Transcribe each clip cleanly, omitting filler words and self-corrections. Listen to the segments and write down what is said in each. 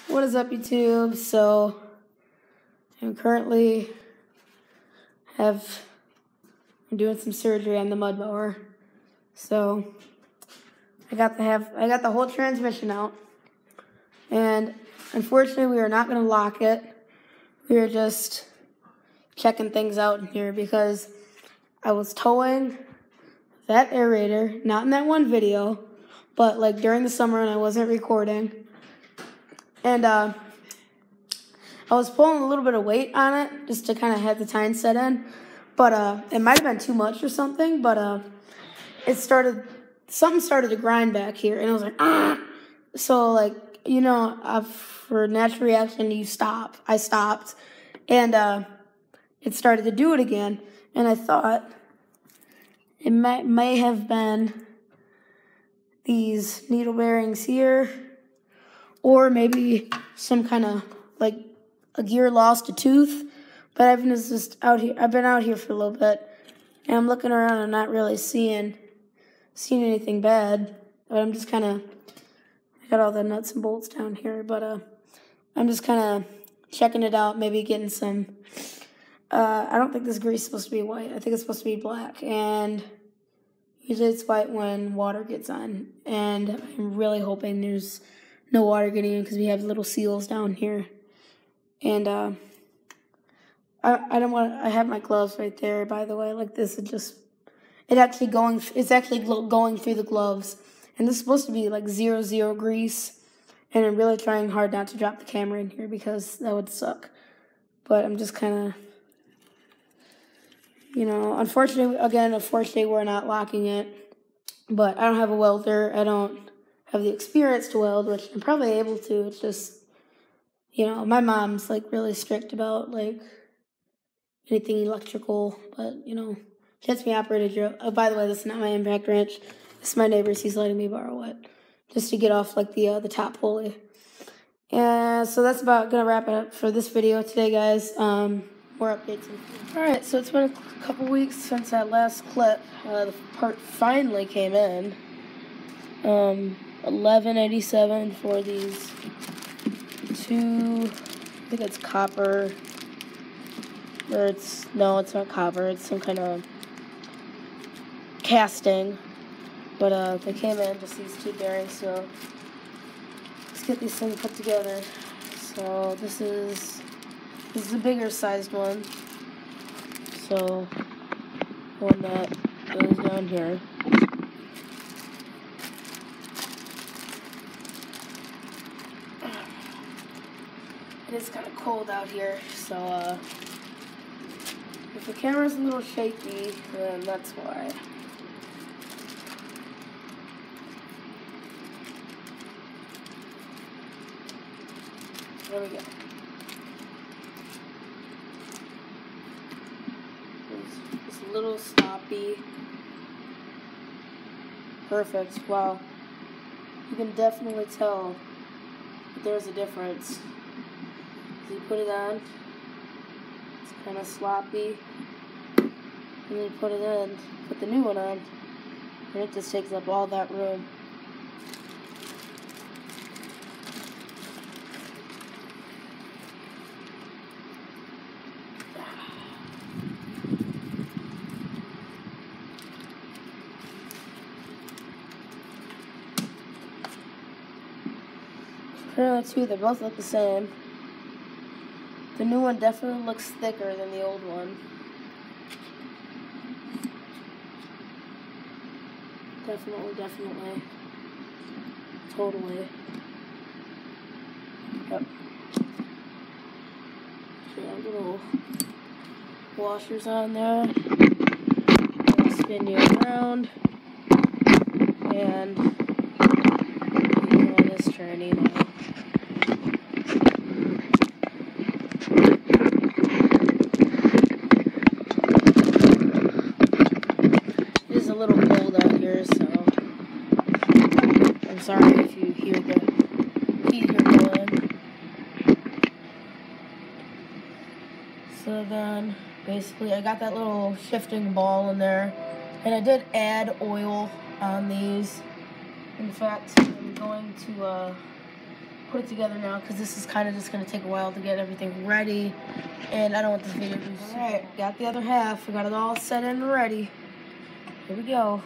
What is up, YouTube? So I'm currently I'm doing some surgery on the mud mower. So I got the whole transmission out, and unfortunately we are not going to lock it. We are just checking things out in here because I was towing that aerator, not in that one video, but like during the summer, and I wasn't recording. And I was pulling a little bit of weight on it just to kind of have the tine set in. But it might have been too much or something, but something started to grind back here, and it was like, ah! So like, for natural reaction, I stopped, and it started to do it again. And I thought it may have been these needle bearings here, or maybe some kind of like a gear lost a tooth. But I've been out here for a little bit, and I'm looking around. I'm not really seeing anything bad. But I'm just I got all the nuts and bolts down here. But I'm just kind of checking it out, maybe getting some. I don't think this grease is supposed to be white. I think it's supposed to be black, and usually it's white when water gets on. And I'm really hoping there's no water getting in because we have little seals down here. And I have my gloves right there, by the way. Like, this is it's actually going through the gloves. And this is supposed to be like 0 grease. And I'm really trying hard not to drop the camera in here because that would suck. But I'm just kind of, unfortunately, we're not locking it. But I don't have a welder. I don't have the experience to weld, which I'm probably able to. It's just, my mom's like really strict about like anything electrical, but she lets me operate a drill. Oh, by the way, this is not my impact wrench. This is my neighbor's. He's letting me borrow it just to get off like the top pulley. And so that's about gonna wrap it up for this video today, guys. More updates. All right, so it's been a couple weeks since that last clip. The part finally came in. $11.87 for these two. I think it's copper. No, it's not copper. It's some kind of casting. But they came in, just these two bearings. So let's get these things put together. So this is a bigger sized one. So one that goes down here. It is kind of cold out here, so if the camera's a little shaky, then that's why. There we go. It's a little sloppy. Perfect. Wow. You can definitely tell that there's a difference. You put it on, it's kind of sloppy, and then you put the new one on, and it just takes up all that room. Apparently, they both look the same. The new one definitely looks thicker than the old one. Definitely. Totally. Yep. So you have little washers on there. I'll spin you around. And you on this journey now. A little cold out here, so I'm sorry if you hear the heater going. So then, basically, I got that little shifting ball in there, and I did add oil on these. In fact, I'm going to put it together now because this is kind of just going to take a while to get everything ready. And I don't want this video to be super. Alright, got the other half. We got it all set and ready. Here we go.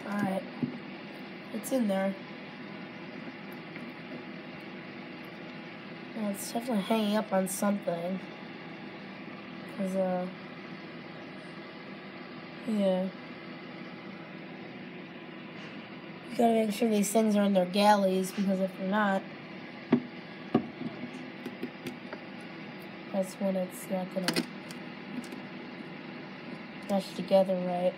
Alright, it's in there. Well, it's definitely hanging up on something. Cause, yeah. You gotta make sure these things are in their galleys, because if they're not, that's when it's not gonna mesh together right.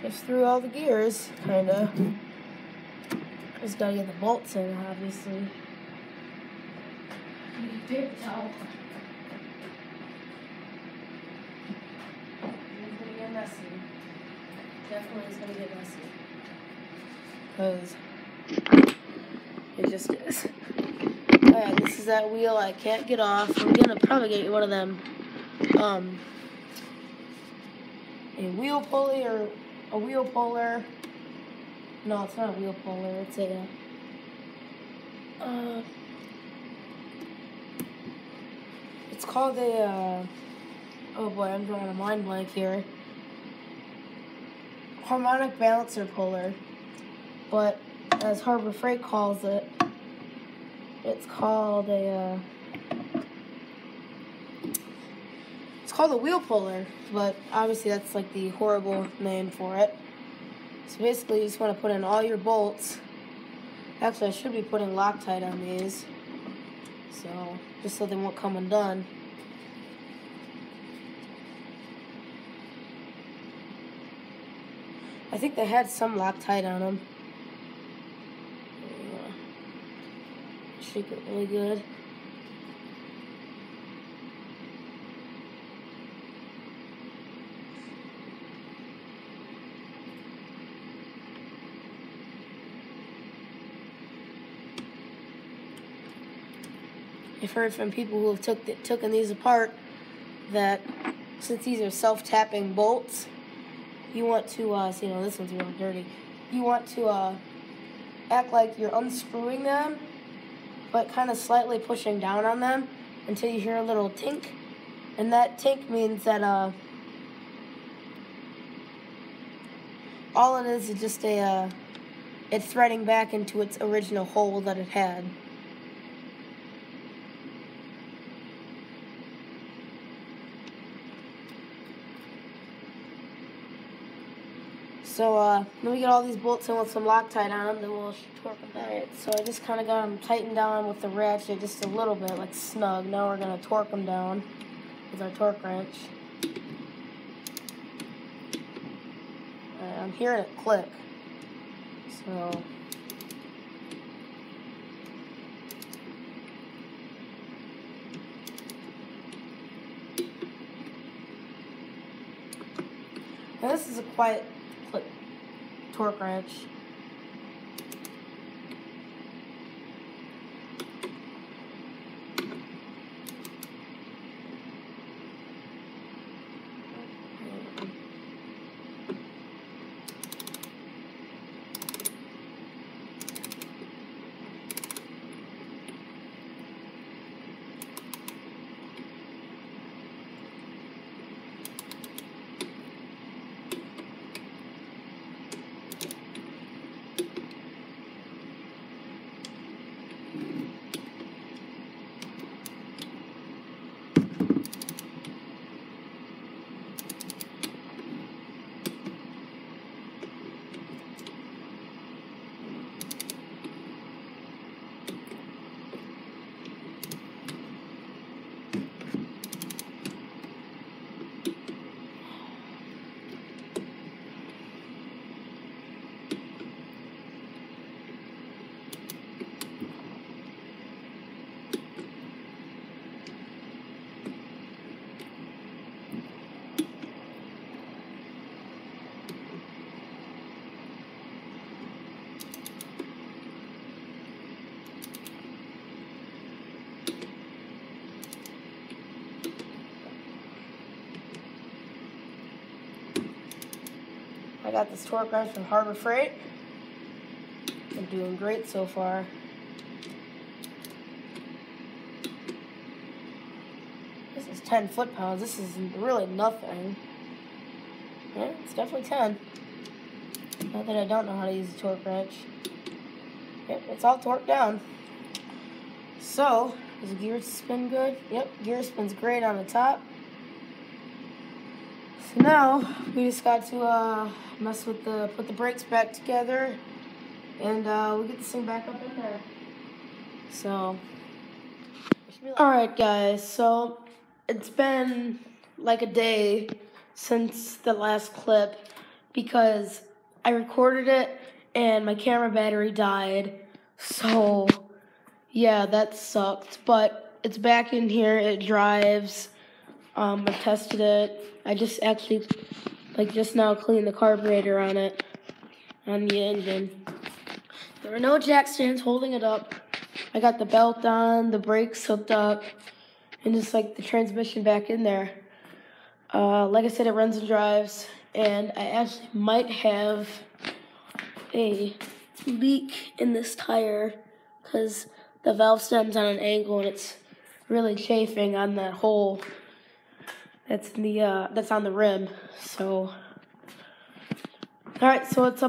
Just through all the gears, kinda. Just gotta get the bolts in, obviously. Need a paper towel. It's gonna get messy. Definitely is gonna get messy. Because it just is. Alright, this is that wheel I can't get off. I'm gonna probably get one of them, a wheel pulley or a wheel puller. No, it's not a wheel puller. It's a it's called a oh boy, I'm drawing a mind blank here. Harmonic balancer puller, but as Harbor Freight calls it, it's called a wheel puller, but obviously that's like the horrible name for it. So basically you just want to put in all your bolts. Actually, I should be putting Loctite on these, so just so they won't come undone. I think they had some Loctite on them. Shake it really good. I've heard from people who have taken these apart that since these are self-tapping bolts, you want to, see, no, this one's really dirty. You want to act like you're unscrewing them, but kind of slightly pushing down on them until you hear a little tink. And that tink means that all it is just it threading back into its original hole that it had. So, when we get all these bolts in with some Loctite on them, then we'll torque them down. Alright, so I just kind of got them tightened down with the ratchet just a little bit, like snug. Now we're going to torque them down with our torque wrench. I'm hearing it click. So... now this is a quiet click torque wrench. I got this torque wrench from Harbor Freight. I'm doing great so far. This is 10 foot-pounds. This is really nothing. Yeah, it's definitely 10. Not that I don't know how to use a torque wrench. Yep, it's all torqued down. So, does the gear spin good? Yep, gear spins great on the top. So now, we just got to put the brakes back together, and we get this thing back up in there. So, alright guys, so it's been like a day since the last clip because I recorded it and my camera battery died. So, yeah, that sucked, but it's back in here, it drives. I tested it. I just actually, just now cleaned the carburetor on it, on the engine. There are no jack stands holding it up. I got the belt on, the brakes hooked up, and just the transmission back in there. Like I said, it runs and drives, and I actually might have a leak in this tire because the valve stem's on an angle and it's really chafing on that hole that's on the rim. So, all right, so it's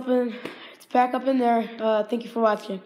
back up in there. Thank you for watching.